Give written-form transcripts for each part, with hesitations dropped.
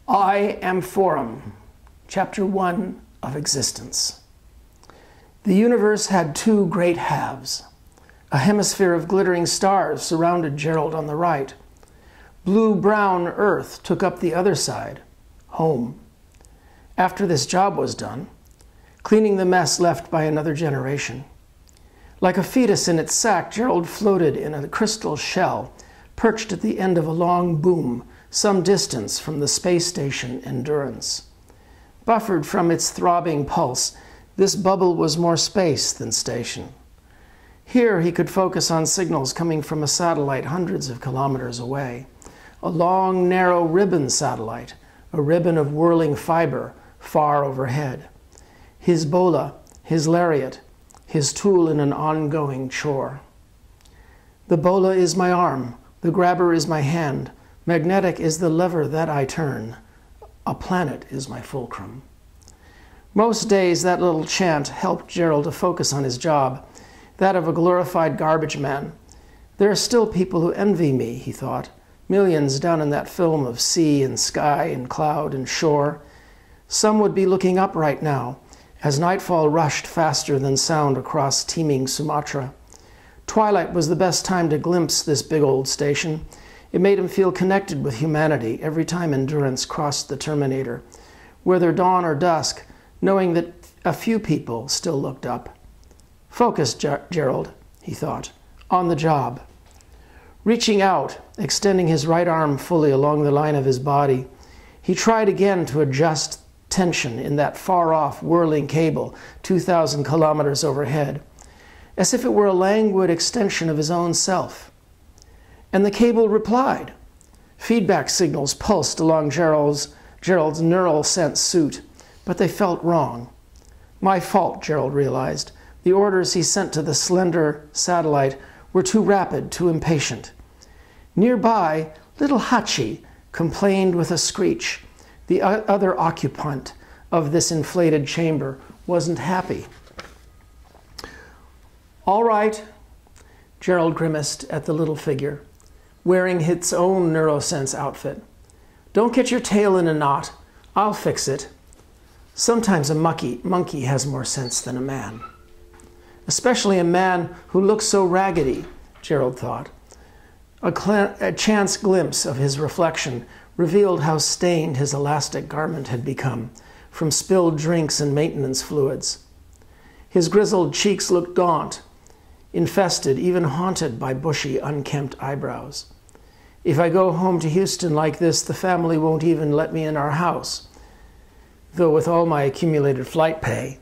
I am Forum, Chapter 1 of Existence. The universe had two great halves. A hemisphere of glittering stars surrounded Gerald on the right. Blue-brown Earth took up the other side, home. After this job was done, cleaning the mess left by another generation. Like a fetus in its sack, Gerald floated in a crystal shell, perched at the end of a long boom, some distance from the space station Endurance. Buffered from its throbbing pulse, this bubble was more space than station. Here he could focus on signals coming from a satellite hundreds of kilometers away. A long, narrow ribbon satellite, a ribbon of whirling fiber far overhead. His bola, his lariat, his tool in an ongoing chore. The bola is my arm, the grabber is my hand, magnetic is the lever that I turn, a planet is my fulcrum. Most days that little chant helped Gerald to focus on his job, that of a glorified garbage man. There are still people who envy me, he thought, millions down in that film of sea and sky and cloud and shore. Some would be looking up right now, as nightfall rushed faster than sound across teeming Sumatra. Twilight was the best time to glimpse this big old station. It made him feel connected with humanity every time Endurance crossed the Terminator, whether dawn or dusk, knowing that a few people still looked up. Focus, Gerald, he thought, on the job. Reaching out, extending his right arm fully along the line of his body, he tried again to adjust tension in that far-off whirling cable 2,000 kilometers overhead, as if it were a languid extension of his own self. And the cable replied. Feedback signals pulsed along Gerald's neural sense suit, but they felt wrong. My fault, Gerald realized. The orders he sent to the slender satellite were too rapid, too impatient. Nearby, little Hachi complained with a screech. The other occupant of this inflated chamber wasn't happy. All right, Gerald grimaced at the little figure, wearing its own neurosense outfit. Don't get your tail in a knot. I'll fix it. Sometimes a monkey has more sense than a man. Especially a man who looks so raggedy, Gerald thought. A chance glimpse of his reflection revealed how stained his elastic garment had become from spilled drinks and maintenance fluids. His grizzled cheeks looked gaunt, infested, even haunted by bushy, unkempt eyebrows. If I go home to Houston like this, the family won't even let me in our house, though with all my accumulated flight pay.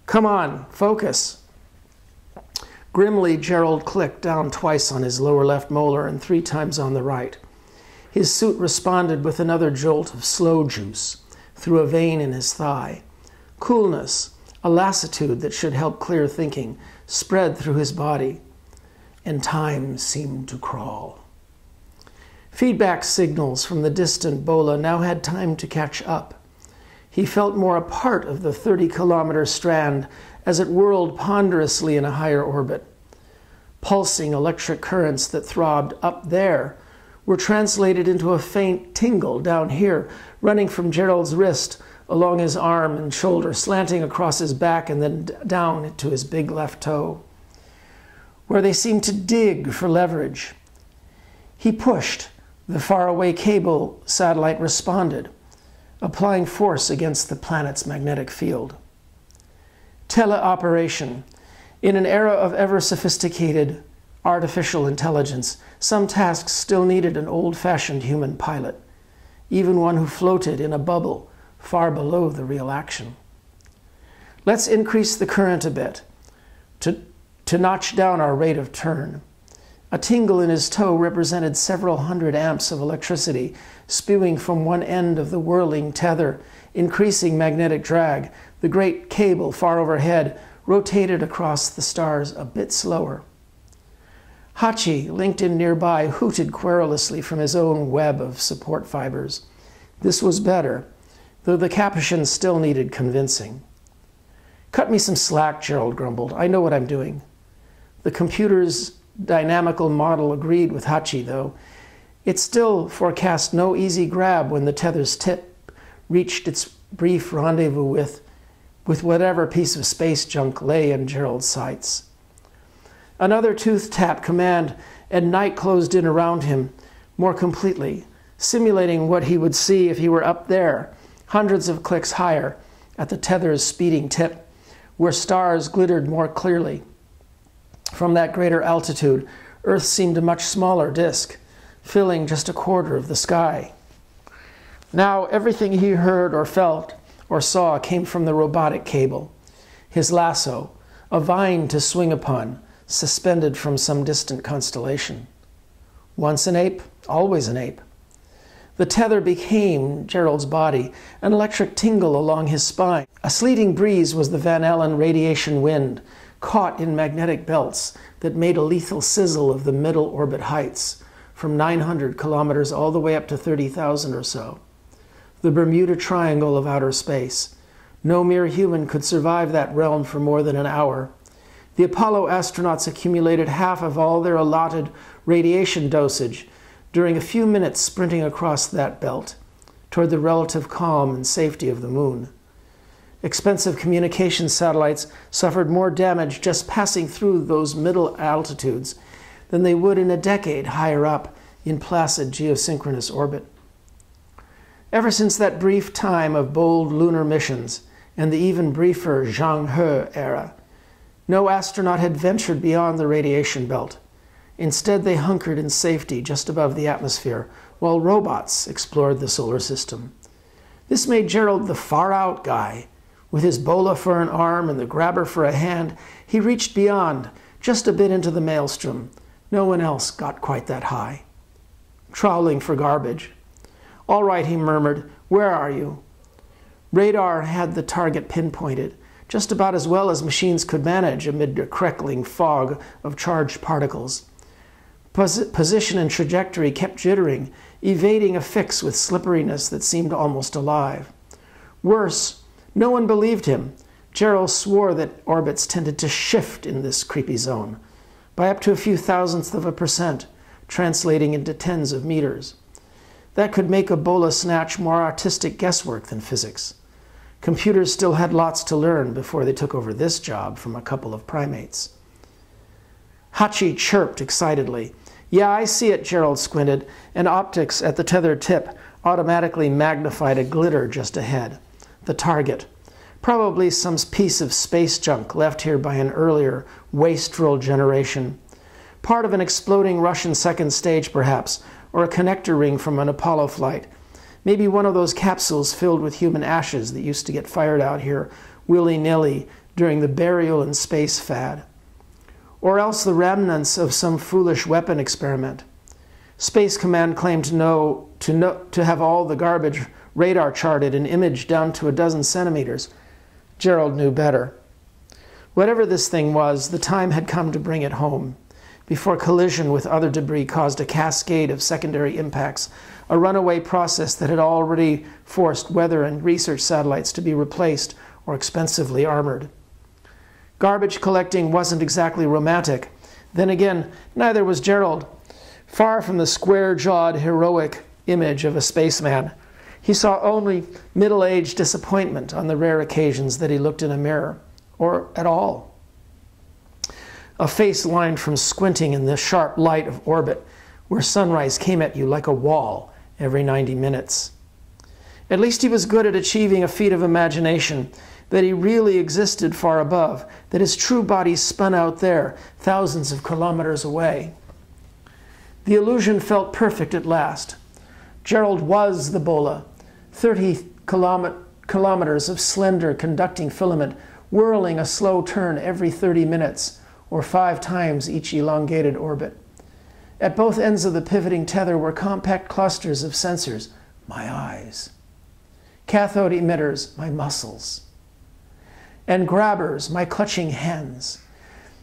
Come on, focus. Grimly, Gerald clicked down twice on his lower left molar and 3 times on the right. His suit responded with another jolt of slow juice through a vein in his thigh. Coolness, a lassitude that should help clear thinking, spread through his body, and time seemed to crawl. Feedback signals from the distant bola now had time to catch up. He felt more a part of the 30-kilometer strand as it whirled ponderously in a higher orbit. Pulsing electric currents that throbbed up there were translated into a faint tingle down here, running from Gerald's wrist along his arm and shoulder, slanting across his back and then down to his big left toe, where they seemed to dig for leverage. He pushed. The faraway cable satellite responded, applying force against the planet's magnetic field. Teleoperation. In an era of ever-sophisticated artificial intelligence, some tasks still needed an old-fashioned human pilot, even one who floated in a bubble far below the real action. Let's increase the current a bit to notch down our rate of turn. A tingle in his toe represented several hundred amps of electricity spewing from one end of the whirling tether, increasing magnetic drag. The great cable far overhead rotated across the stars a bit slower. Hachi, linked in nearby, hooted querulously from his own web of support fibers. This was better, though the Capuchin still needed convincing. Cut me some slack, Gerald grumbled. I know what I'm doing. The computer's dynamical model agreed with Hachi, though. It still forecast no easy grab when the tether's tip reached its brief rendezvous with whatever piece of space junk lay in Gerald's sights. Another tooth-tap command, and night closed in around him more completely, simulating what he would see if he were up there, hundreds of clicks higher, at the tether's speeding tip, where stars glittered more clearly. From that greater altitude, Earth seemed a much smaller disk, filling just a quarter of the sky. Now everything he heard or felt or saw came from the robotic cable, his lasso, a vine to swing upon, suspended from some distant constellation. Once an ape, always an ape. The tether became Gerald's body, an electric tingle along his spine. A sleeting breeze was the Van Allen radiation wind, caught in magnetic belts that made a lethal sizzle of the middle orbit heights, from 900 kilometers all the way up to 30,000 or so. The Bermuda Triangle of outer space. No mere human could survive that realm for more than an hour. The Apollo astronauts accumulated half of all their allotted radiation dosage during a few minutes sprinting across that belt, toward the relative calm and safety of the moon. Expensive communication satellites suffered more damage just passing through those middle altitudes than they would in a decade higher up in placid geosynchronous orbit. Ever since that brief time of bold lunar missions and the even briefer Zhang He era, no astronaut had ventured beyond the radiation belt. Instead, they hunkered in safety just above the atmosphere, while robots explored the solar system. This made Gerald the far-out guy. With his bola for an arm and the grabber for a hand, he reached beyond, just a bit into the maelstrom. No one else got quite that high. Trawling for garbage. "All right," he murmured. "Where are you?" Radar had the target pinpointed, just about as well as machines could manage amid a crackling fog of charged particles. Position and trajectory kept jittering, evading a fix with slipperiness that seemed almost alive. Worse, no one believed him. Gerald swore that orbits tended to shift in this creepy zone, by up to a few thousandths of a percent, translating into tens of meters. That could make a bola snatch more artistic guesswork than physics. Computers still had lots to learn before they took over this job from a couple of primates. Hachi chirped excitedly. "Yeah, I see it," Gerald squinted, and optics at the tethered tip automatically magnified a glitter just ahead. The target. Probably some piece of space junk left here by an earlier, wastrel generation. Part of an exploding Russian second stage, perhaps, or a connector ring from an Apollo flight. Maybe one of those capsules filled with human ashes that used to get fired out here willy-nilly during the burial in space fad. Or else the remnants of some foolish weapon experiment. Space Command claimed to have all the garbage radar charted and imaged down to a dozen centimeters. Gerald knew better. Whatever this thing was, the time had come to bring it home, before collision with other debris caused a cascade of secondary impacts, a runaway process that had already forced weather and research satellites to be replaced or expensively armored. Garbage collecting wasn't exactly romantic. Then again, neither was Gerald. Far from the square-jawed, heroic image of a spaceman, he saw only middle-aged disappointment on the rare occasions that he looked in a mirror, or at all. A face lined from squinting in the sharp light of orbit, where sunrise came at you like a wall every 90 minutes. At least he was good at achieving a feat of imagination, that he really existed far above, that his true body spun out there, thousands of kilometers away. The illusion felt perfect at last. Gerald was the bola, 30 kilometers of slender conducting filament, whirling a slow turn every 30 minutes, or 5 times each elongated orbit. At both ends of the pivoting tether were compact clusters of sensors, my eyes, cathode emitters, my muscles, and grabbers, my clutching hands,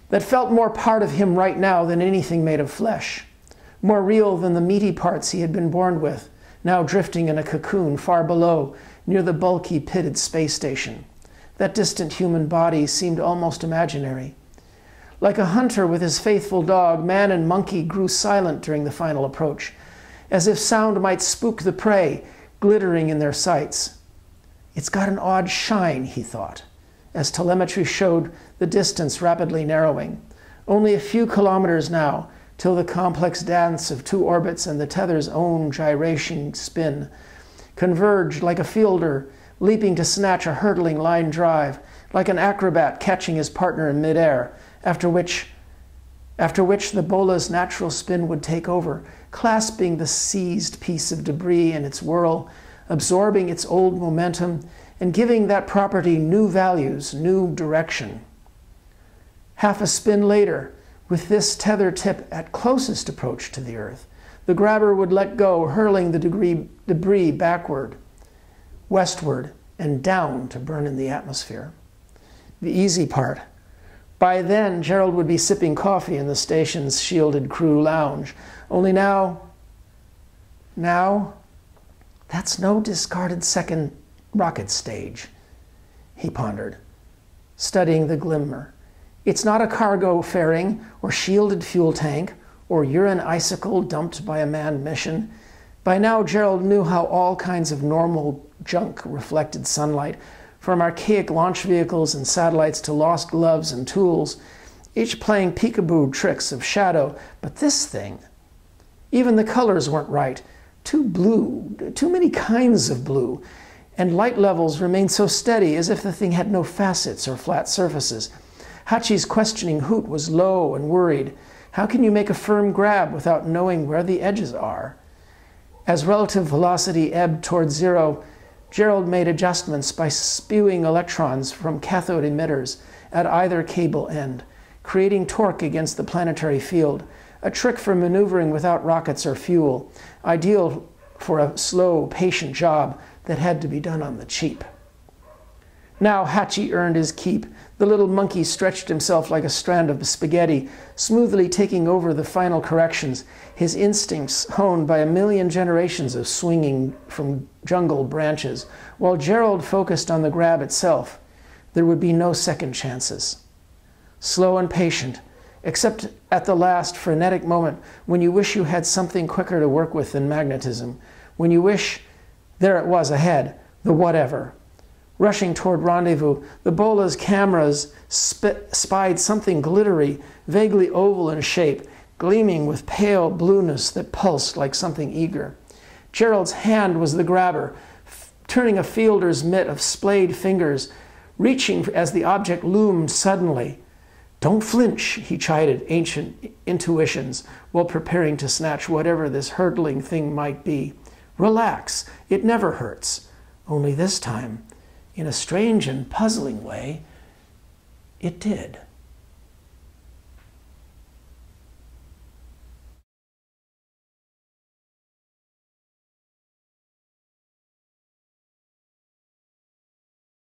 that felt more part of him right now than anything made of flesh, more real than the meaty parts he had been born with, now drifting in a cocoon far below, near the bulky pitted space station. That distant human body seemed almost imaginary. Like a hunter with his faithful dog, man and monkey grew silent during the final approach, as if sound might spook the prey, glittering in their sights. It's got an odd shine, he thought, as telemetry showed the distance rapidly narrowing. Only a few kilometers now, till the complex dance of two orbits and the tether's own gyration spin converged like a fielder leaping to snatch a hurtling line drive, like an acrobat catching his partner in midair, after which the bola's natural spin would take over, clasping the seized piece of debris in its whirl, absorbing its old momentum, and giving that property new values, new direction. Half a spin later, with this tether tip at closest approach to the Earth, the grabber would let go, hurling the debris backward, westward, and down to burn in the atmosphere. The easy part. By then, Gerald would be sipping coffee in the station's shielded crew lounge. Only now, that's no discarded second rocket stage, he pondered, studying the glimmer. It's not a cargo fairing or shielded fuel tank or urine icicle dumped by a manned mission. By now, Gerald knew how all kinds of normal junk reflected sunlight, from archaic launch vehicles and satellites to lost gloves and tools, each playing peekaboo tricks of shadow. But this thing, even the colors weren't right. Too blue, too many kinds of blue, and light levels remained so steady as if the thing had no facets or flat surfaces. Hachi's questioning hoot was low and worried. How can you make a firm grab without knowing where the edges are? As relative velocity ebbed toward zero, Gerald made adjustments by spewing electrons from cathode emitters at either cable end, creating torque against the planetary field, a trick for maneuvering without rockets or fuel, ideal for a slow, patient job that had to be done on the cheap. Now Hachi earned his keep. The little monkey stretched himself like a strand of spaghetti, smoothly taking over the final corrections, his instincts honed by a million generations of swinging from jungle branches, while Gerald focused on the grab itself. There would be no second chances. Slow and patient, except at the last frenetic moment when you wish you had something quicker to work with than magnetism, when you wish there it was ahead, the whatever. Rushing toward rendezvous, the bola's cameras spied something glittery, vaguely oval in shape, gleaming with pale blueness that pulsed like something eager. Gerald's hand was the grabber, turning a fielder's mitt of splayed fingers, reaching as the object loomed suddenly. Don't flinch, he chided ancient intuitions while preparing to snatch whatever this hurtling thing might be. Relax, it never hurts. Only this time, in a strange and puzzling way, it did.